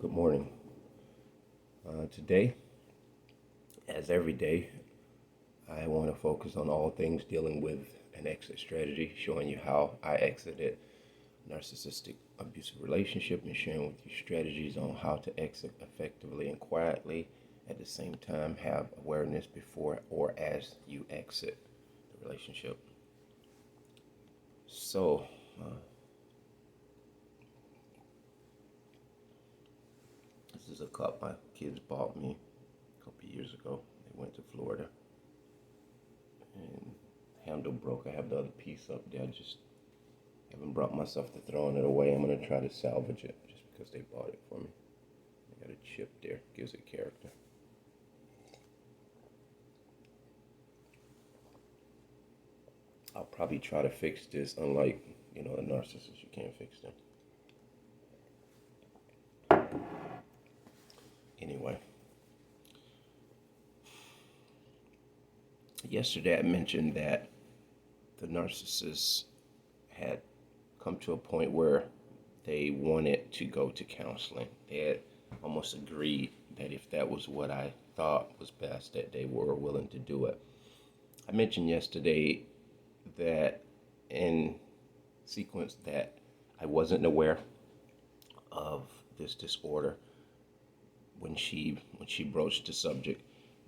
Good morning. Today, as every day, I want to focus on all things dealing with an exit strategy, showing you how I exited narcissistic abusive relationship and sharing with you strategies on how to exit effectively and quietly. At the same time, have awareness before or as you exit the relationship. So, this is a cup my kids bought me a couple years ago. They went to Florida and handle broke. I have the other piece up there. I just haven't brought myself to throwing it away. I'm gonna try to salvage it just because they bought it for me. I got a chip there, gives it character. I'll probably try to fix this. Unlike a narcissist, you can't fix them. Anyway, yesterday I mentioned that the narcissist had come to a point where they wanted to go to counseling. They had almost agreed that if that was what I thought was best, that they were willing to do it. I mentioned yesterday that in sequence that I wasn't aware of this disorder when she broached the subject,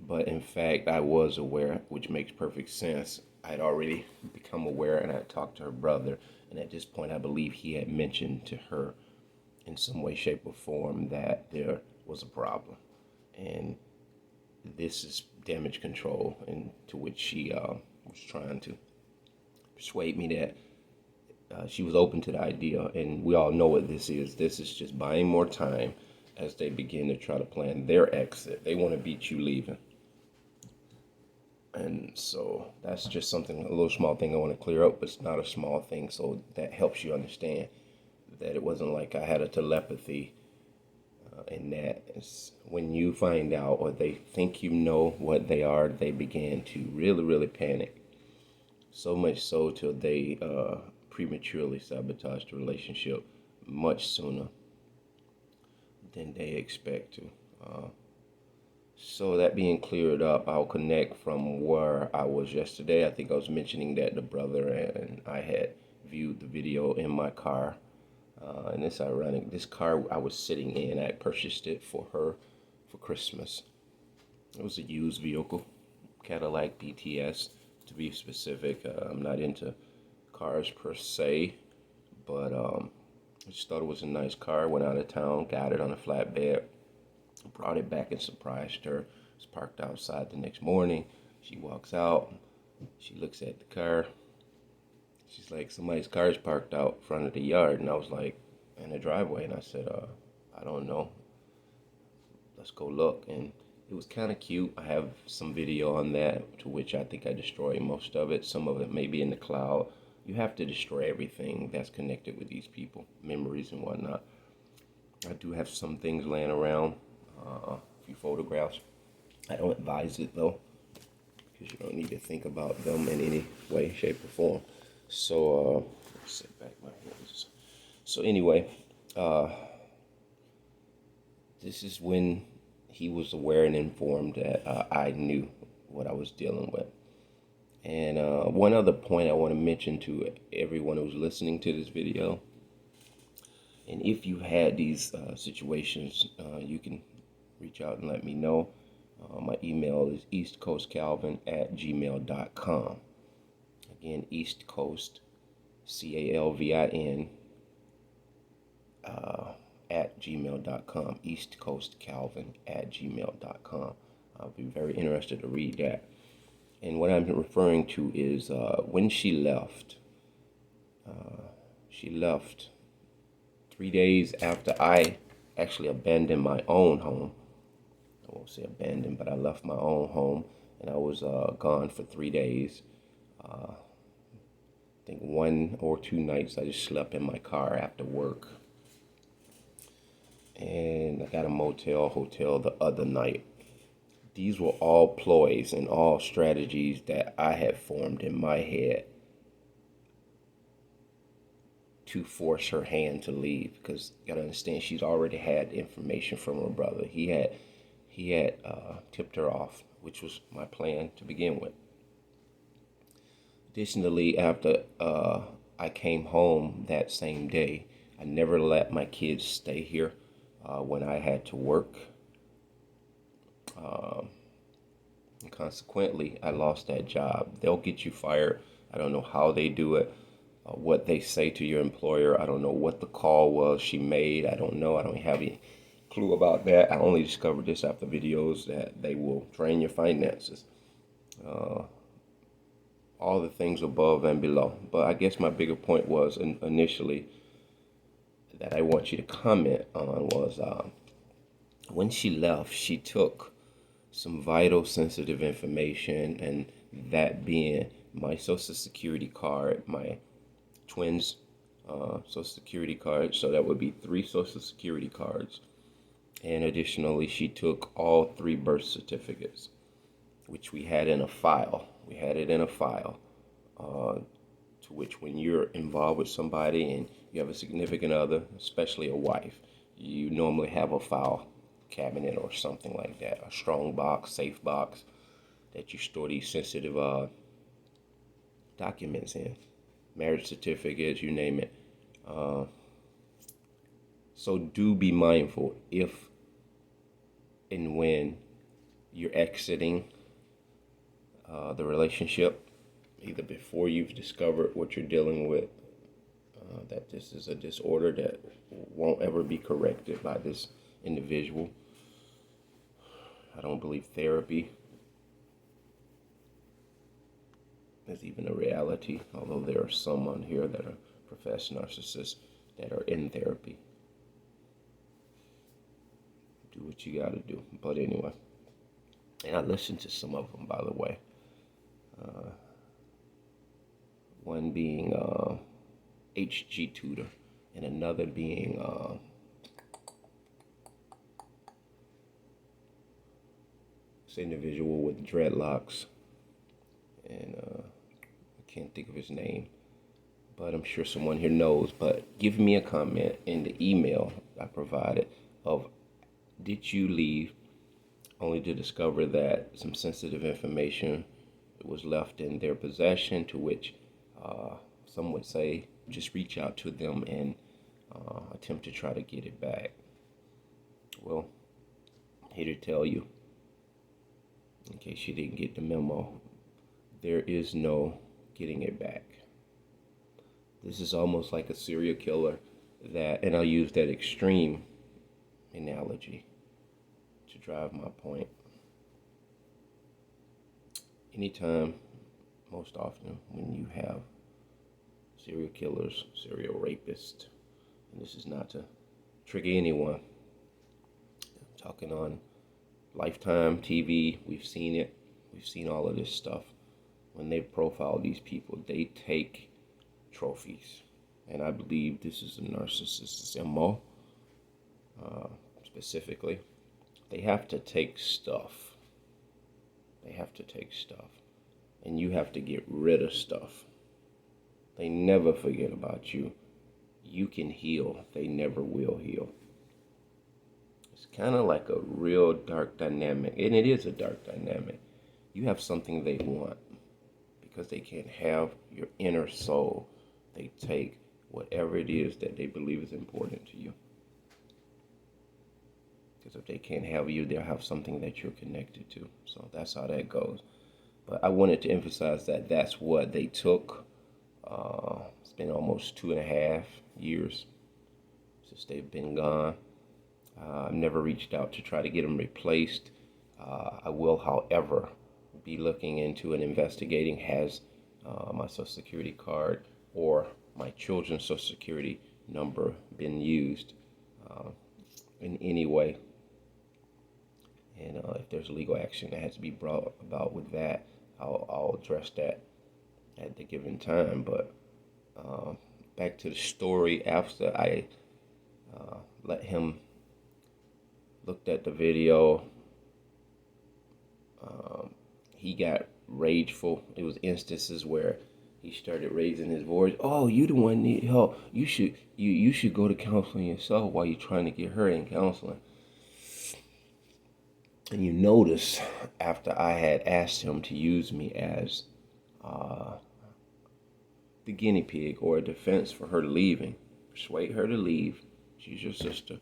but in fact I was aware, which makes perfect sense. I'd already become aware, and I talked to her brother, and at this point I believe he had mentioned to her in some way, shape, or form that there was a problem, and this is damage control, and to which she was trying to persuade me that she was open to the idea, and we all know what this is. This is just buying more time as they begin to try to plan their exit. They want to beat you leaving. And so that's just something, a little small thing I want to clear up, but it's not a small thing. So that helps you understand that it wasn't like I had a telepathy in that. It's when you find out or they think you know what they are, they begin to really, really panic. So much so till they prematurely sabotage the relationship much sooner than they expect to. So that being cleared up, I'll connect from where I was yesterday. I think I was mentioning that the brother and I had viewed the video in my car. And it's ironic. This car I was sitting in, I purchased it for her for Christmas. It was a used vehicle, Cadillac DTS to be specific. I'm not into cars per se, but I just thought it was a nice car. Went out of town, got it on a flatbed, brought it back and surprised her. It was parked outside the next morning. She walks out. She looks at the car. She's like, somebody's car is parked out front of the yard. And I was like, in the driveway. And I said, I don't know. Let's go look. And it was kind of cute. I have some video on that, to which I think I destroyed most of it. Some of it may be in the cloud. You have to destroy everything that's connected with these people, memories and whatnot. I do have some things laying around, a few photographs. I don't advise it though, because you don't need to think about them in any way, shape, or form. So, let's set back my hands. So anyway, this is when he was aware and informed that I knew what I was dealing with. And one other point I want to mention to everyone who's listening to this video, and if you had these situations, you can reach out and let me know. My email is eastcoastcalvin@gmail.com. Again, East Coast, CALVIN, at gmail.com. eastcoastcalvin@gmail.com. I'll be very interested to read that. And what I'm referring to is when she left. She left 3 days after I actually abandoned my own home. I won't say abandoned, but I left my own home, and I was gone for 3 days. I think 1 or 2 nights I just slept in my car after work. And I got a hotel the other night. These were all ploys and all strategies that I had formed in my head to force her hand to leave, because you gotta understand she's already had information from her brother. He had tipped her off, which was my plan to begin with. Additionally, after I came home that same day, I never let my kids stay here when I had to work. And consequently, I lost that job. They'll get you fired. I don't know how they do it, what they say to your employer. I don't know what the call was she made. I don't know. I don't have any clue about that. I only discovered this after videos that they will drain your finances. All the things above and below. But I guess my bigger point was initially that I want you to comment on was when she left, she took some vital sensitive information, and that being my social security card, my twins' social security card. So that would be 3 social security cards. And additionally, she took all 3 birth certificates, which we had in a file. We had it in a file, to which when you're involved with somebody and you have a significant other, especially a wife, you normally have a file cabinet or something like that, a strong box, safe box that you store these sensitive documents in, marriage certificates, you name it. So do be mindful if and when you're exiting the relationship, either before you've discovered what you're dealing with, that this is a disorder that won't ever be corrected by this individual. I don't believe therapy is even a reality, although there are some on here that are professed narcissists that are in therapy. Do what you gotta do. But anyway, and I listened to some of them, by the way. One being HG Tutor, and another being this individual with dreadlocks, and I can't think of his name, but I'm sure someone here knows. But give me a comment in the email I provided of, did you leave only to discover that some sensitive information was left in their possession, to which some would say just reach out to them and attempt to try to get it back. Well, here to tell you, in case you didn't get the memo, there is no getting it back. This is almost like a serial killer that, and I'll use that extreme analogy to drive my point. Anytime, most often, when you have serial killers, serial rapists, and this is not to trigger anyone, I'm talking on Lifetime TV, we've seen it, we've seen all of this stuff. When they profile these people, they take trophies, and I believe this is a narcissist's MO. Specifically, they have to take stuff. They have to take stuff, and you have to get rid of stuff. They never forget about you. You can heal. They never will heal. It's kind of like a real dark dynamic, and it is a dark dynamic. You have something they want because they can't have your inner soul. They take whatever it is that they believe is important to you. Because if they can't have you, they'll have something that you're connected to. So that's how that goes. But I wanted to emphasize that that's what they took. It's been almost 2.5 years since they've been gone. I've never reached out to try to get them replaced. I will, however, be looking into and investigating, has my Social Security card or my children's Social Security number been used in any way. And if there's legal action that has to be brought about with that, I'll address that at the given time. But back to the story, after I let him looked at the video, he got rageful. It was instances where he started raising his voice. Oh, you the one need help. You should go to counseling yourself while you're trying to get her in counseling. And you notice after I had asked him to use me as uh, the guinea pig or a defense for her leaving, persuade her to leave. She's your sister.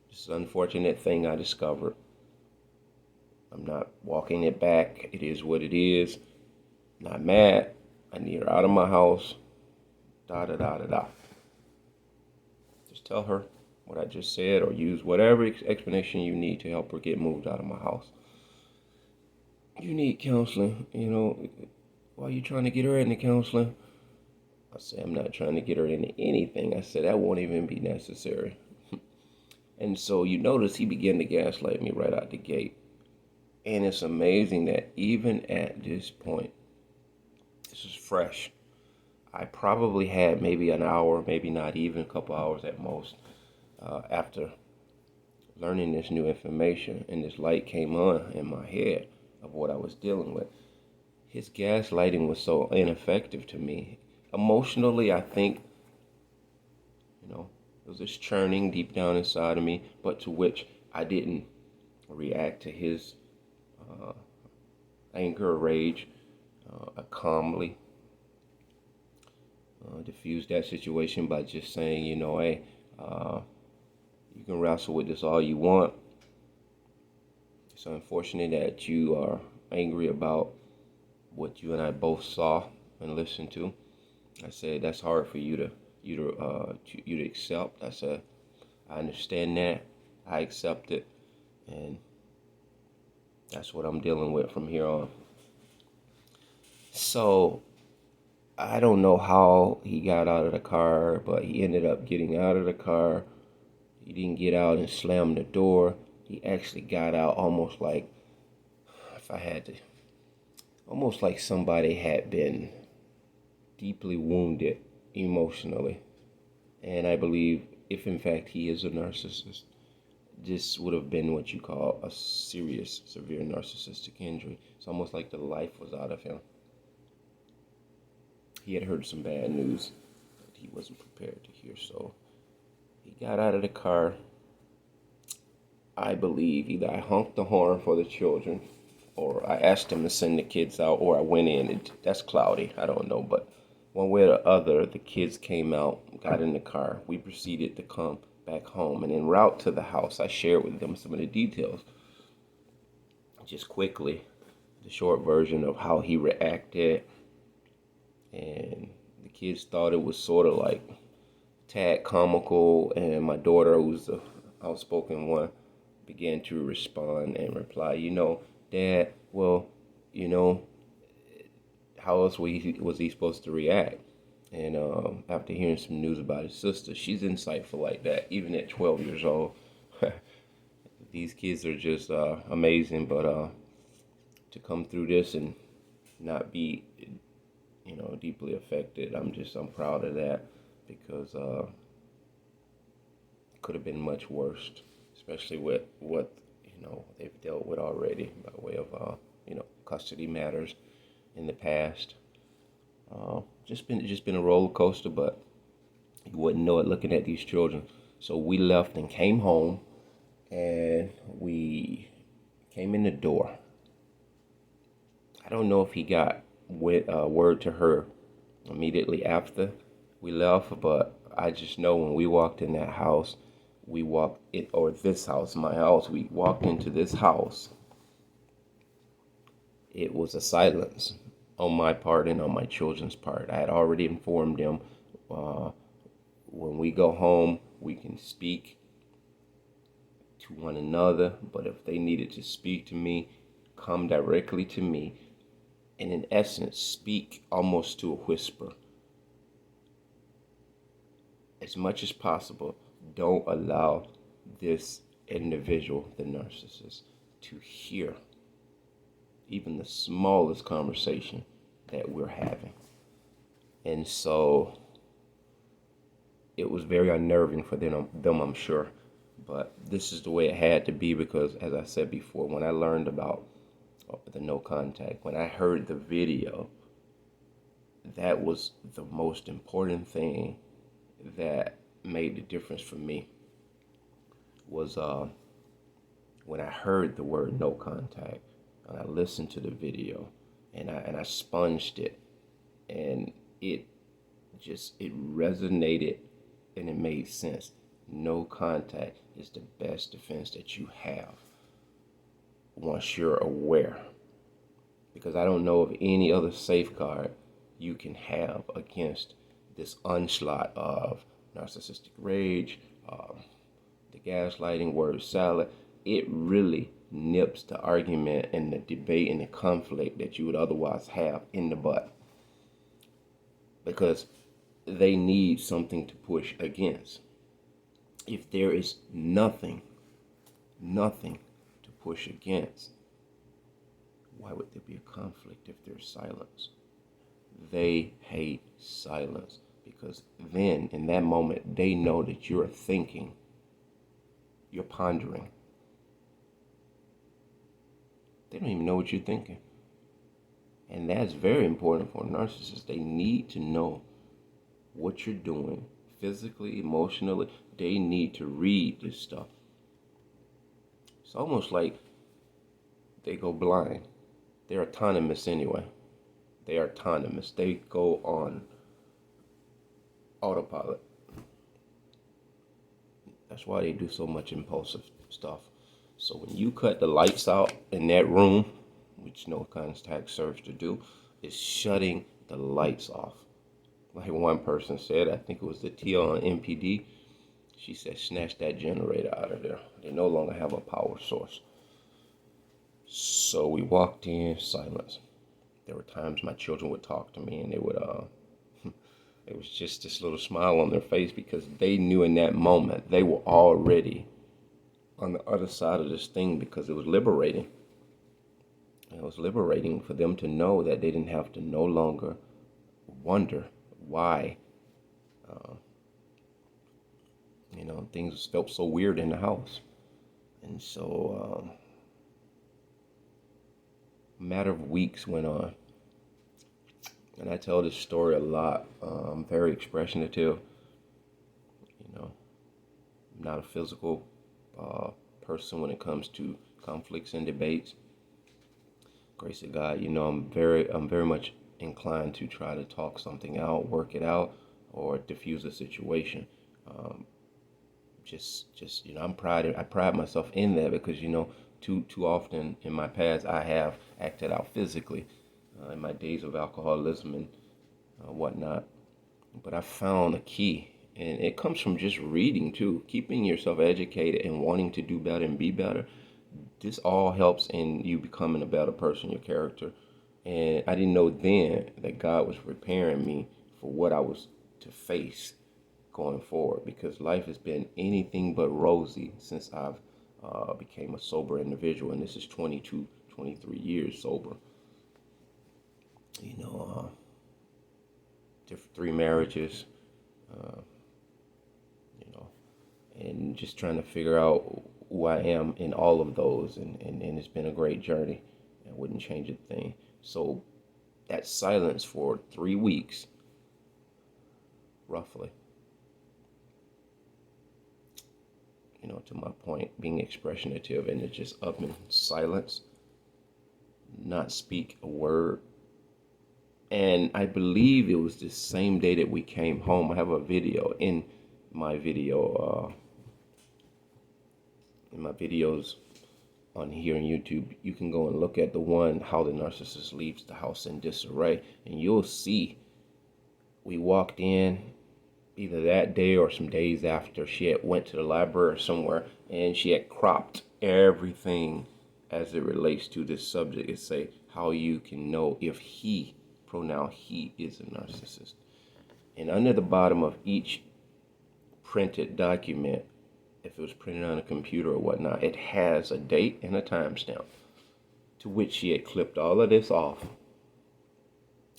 This is an unfortunate thing I discovered. I'm not walking it back. It is what it is. Not mad. I need her out of my house. Da da da da da. Just tell her what I just said, or use whatever explanation you need to help her get moved out of my house. You need counseling, Why are you trying to get her into counseling? I said, I'm not trying to get her into anything. I said, that won't even be necessary. And so you notice he began to gaslight me right out the gate. And it's amazing that even at this point, this is fresh. I probably had maybe an hour, maybe not even a couple hours at most, after learning this new information, and this light came on in my head of what I was dealing with. His gaslighting was so ineffective to me. Emotionally, I think, it was this churning deep down inside of me, but to which I didn't react to his anger or rage calmly. Diffuse that situation by just saying, hey, you can wrestle with this all you want. It's unfortunate that you are angry about what you and I both saw and listened to. I said that's hard for you to accept. I said I understand that. I accept it, and that's what I'm dealing with from here on. So I don't know how he got out of the car, but he ended up getting out of the car. He didn't get out and slam the door. He actually got out almost like, almost like somebody had been deeply wounded emotionally. And I believe if in fact he is a narcissist, this would have been what you call a serious, severe narcissistic injury. It's almost like the life was out of him. He had heard some bad news that he wasn't prepared to hear, so he got out of the car. I believe either I honked the horn for the children, or I asked him to send the kids out, or I went in. That's cloudy. I don't know, but one way or the other, the kids came out, got in the car. We proceeded to come back home, and en route to the house, I shared with them some of the details. Just quickly, the short version of how he reacted, and the kids thought it was sort of like tad comical, and my daughter, who's the outspoken one, began to respond and reply, Dad, well, how else was he supposed to react? And after hearing some news about his sister, she's insightful like that, even at 12 years old. These kids are just amazing, but to come through this and not be, deeply affected, I'm proud of that, because it could have been much worse, especially with what they've dealt with already by way of custody matters in the past. Just been a roller coaster, but you wouldn't know it looking at these children. So we left and came home, and we came in the door. I don't know if he got word to her immediately after we left, but I just know when we walked in that house, we walked into this house. It was a silence on my part and on my children's part. I had already informed them, when we go home, we can speak to one another, but if they needed to speak to me, come directly to me, and in essence, speak almost to a whisper. As much as possible, don't allow this individual, the narcissist, to hear even the smallest conversation that we're having. And so it was very unnerving for them, I'm sure. But this is the way it had to be, because, as I said before, when I learned about the no contact, when I heard the video, that was the most important thing that made the difference for me was when I heard the word no contact and I listened to the video and I sponged it, and it it resonated and it made sense. No contact is the best defense that you have once you're aware. Because I don't know of any other safeguard you can have against this onslaught of narcissistic rage, the gaslighting, word salad. It really nips the argument and the debate and the conflict that you would otherwise have in the butt. Because they need something to push against. If there is nothing to push against, why would there be a conflict if there's silence? They hate silence because then, in that moment, they know that you're thinking, you're pondering. They don't even know what you're thinking. And that's very important for narcissists. They need to know what you're doing physically, emotionally. They need to read this stuff. It's almost like they go blind. They're autonomous anyway. They are autonomous. They go on autopilot. That's why they do so much impulsive stuff. So when you cut the lights out in that room, which no contact serves to do, is shutting the lights off. Like one person said, I think it was the T on MPD, she said, snatch that generator out of there. They no longer have a power source. So we walked in, silence. There were times my children would talk to me and they would, it was just this little smile on their face because they knew in that moment they were already on the other side of this thing because it was liberating. It was liberating for them to know that they didn't have to no longer wonder why, things felt so weird in the house. And so, a matter of weeks went on. And I tell this story a lot. I'm very expressionative. I'm not a physical person when it comes to conflicts and debates. Grace of God, I'm very much inclined to try to talk something out, work it out, or diffuse a situation. I pride myself in that because too often in my past I have acted out physically in my days of alcoholism and whatnot. But I found a key, and it comes from just reading too, keeping yourself educated and wanting to do better and be better. This all helps in you becoming a better person, your character. And I didn't know then that God was preparing me for what I was to face going forward, because life has been anything but rosy since I've became a sober individual, and this is 22, 23 years sober. Three marriages, and just trying to figure out who I am in all of those, and it's been a great journey. I wouldn't change a thing. So that silence for 3 weeks, roughly, to my point, being expressionative and it's just up in silence, not speak a word. And I believe it was the same day that we came home. I have a video in my videos on here on YouTube. You can go and look at the one, how the narcissist leaves the house in disarray, and you'll see we walked in either that day or some days after. She had went to the library or somewhere, and she had cropped everything as it relates to this subject. It say how you can know if he, pronoun he, is a narcissist. And under the bottom of each printed document, if it was printed on a computer or whatnot, it has a date and a timestamp, to which she had clipped all of this off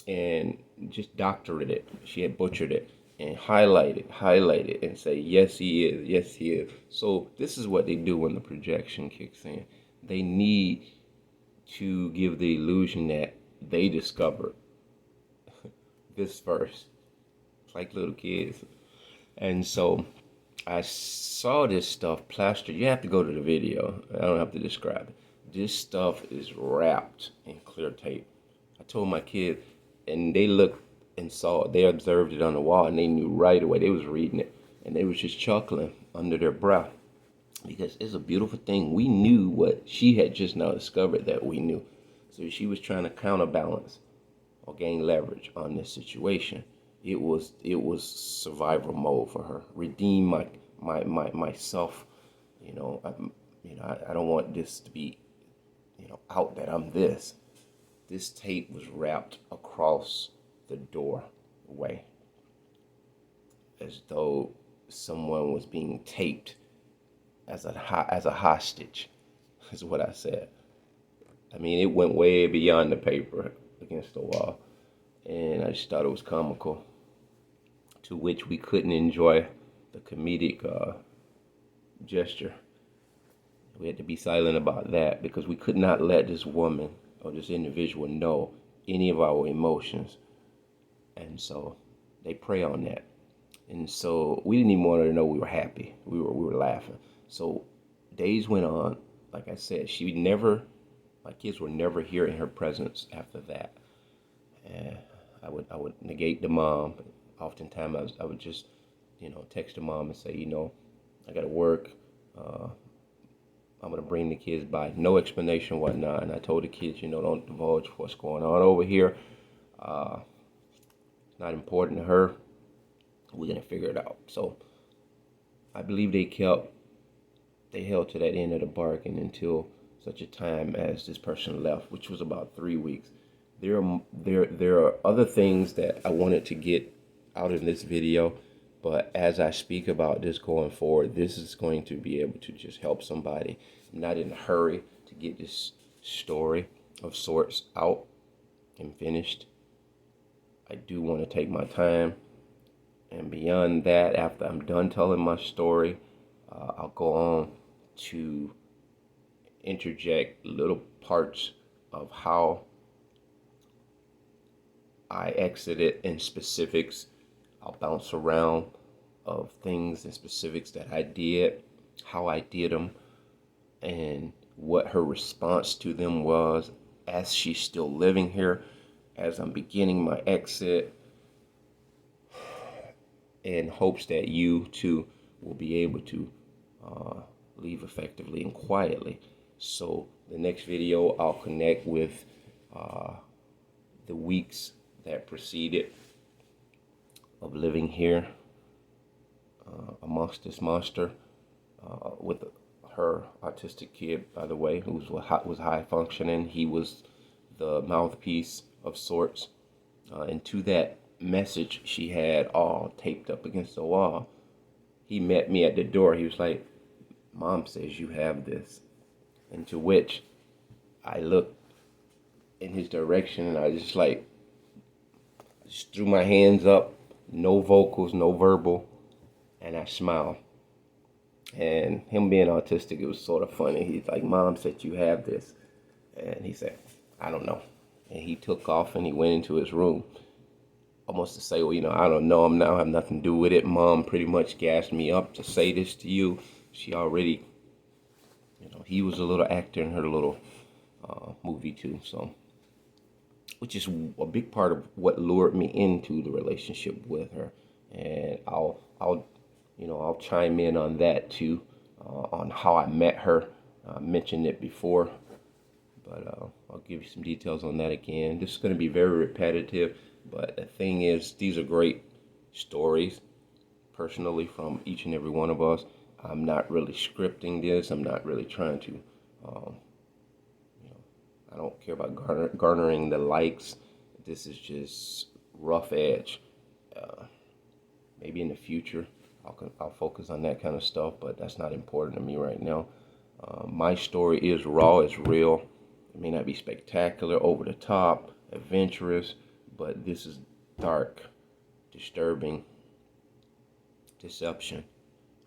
and just doctored it. She had butchered it and highlighted and say, yes, he is, yes, he is. So this is what they do when the projection kicks in. They need to give the illusion that they discovered this verse. It's like little kids. And so I saw this stuff plastered. You have to go to the video. I don't have to describe it. This stuff is wrapped in clear tape. I told my kid, and they looked and saw it. They observed it on the wall, and they knew right away. They was reading it, and they was just chuckling under their breath because it's a beautiful thing. We knew what she had just now discovered that we knew. So she was trying to counterbalance or gain leverage on this situation. It was survival mode for her. Redeem myself. I don't want this to be out that I'm this. This tape was wrapped across the doorway as though someone was being taped as a hostage. Is what I said. I mean, it went way beyond the paper against the wall, and I just thought it was comical. To which we couldn't enjoy the comedic gesture. We had to be silent about that because we could not let this woman or this individual know any of our emotions. And so they prey on that. And so we didn't even want her to know we were happy. We were laughing. So days went on. Like I said, my kids were never here in her presence after that. And I would negate the mom. Oftentimes I would just, text the mom and say, I got to work. I'm going to bring the kids by. No explanation, whatnot. And I told the kids, don't divulge what's going on over here. It's not important to her. We're going to figure it out. So I believe they held to that end of the bargain until such a time as this person left, which was about 3 weeks. There are other things that I wanted to get out in this video, but as I speak about this going forward, this is going to be able to just help somebody. I'm not in a hurry to get this story of sorts out and finished. I do want to take my time, and beyond that, after I'm done telling my story, I'll go on to interject little parts of how I exited in specifics. I'll bounce around of things and specifics that I did, how I did them, and what her response to them was as she's still living here, as I'm beginning my exit, in hopes that you too will be able to leave effectively and quietly. So the next video, I'll connect with the weeks that preceded of living here amongst this monster with her autistic kid, by the way, who was high functioning. He was the mouthpiece of sorts, and to that message she had all taped up against the wall. He met me at the door. He was like, "Mom says you have this," and to which I looked in his direction and I just threw my hands up, no vocals, no verbal, and I smiled. And him being autistic, it was sort of funny. He's like, "Mom said you have this," and he said, "I don't know," and he took off and he went into his room, almost to say, "Well, I don't know. I have nothing to do with it. Mom pretty much gassed me up to say this to you. She already, he was a little actor in her little movie too, so." Which is a big part of what lured me into the relationship with her, and I'll chime in on that too, on how I met her. I mentioned it before, but I'll give you some details on that again. This is going to be very repetitive, but the thing is, these are great stories, personally, from each and every one of us. I'm not really scripting this. I'm not really trying to. I don't care about garnering the likes. This is just rough edge. Maybe in the future I'll focus on that kind of stuff, but that's not important to me right now. My story is raw, it's real. It may not be spectacular, over the top, adventurous, but this is dark, disturbing, deception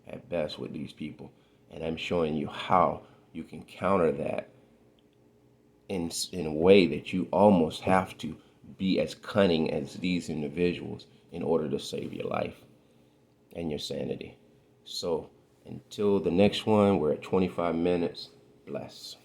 at best with these people. And I'm showing you how you can counter that in a way that you almost have to be as cunning as these individuals in order to save your life and your sanity. So until the next one, we're at 25 minutes. Bless.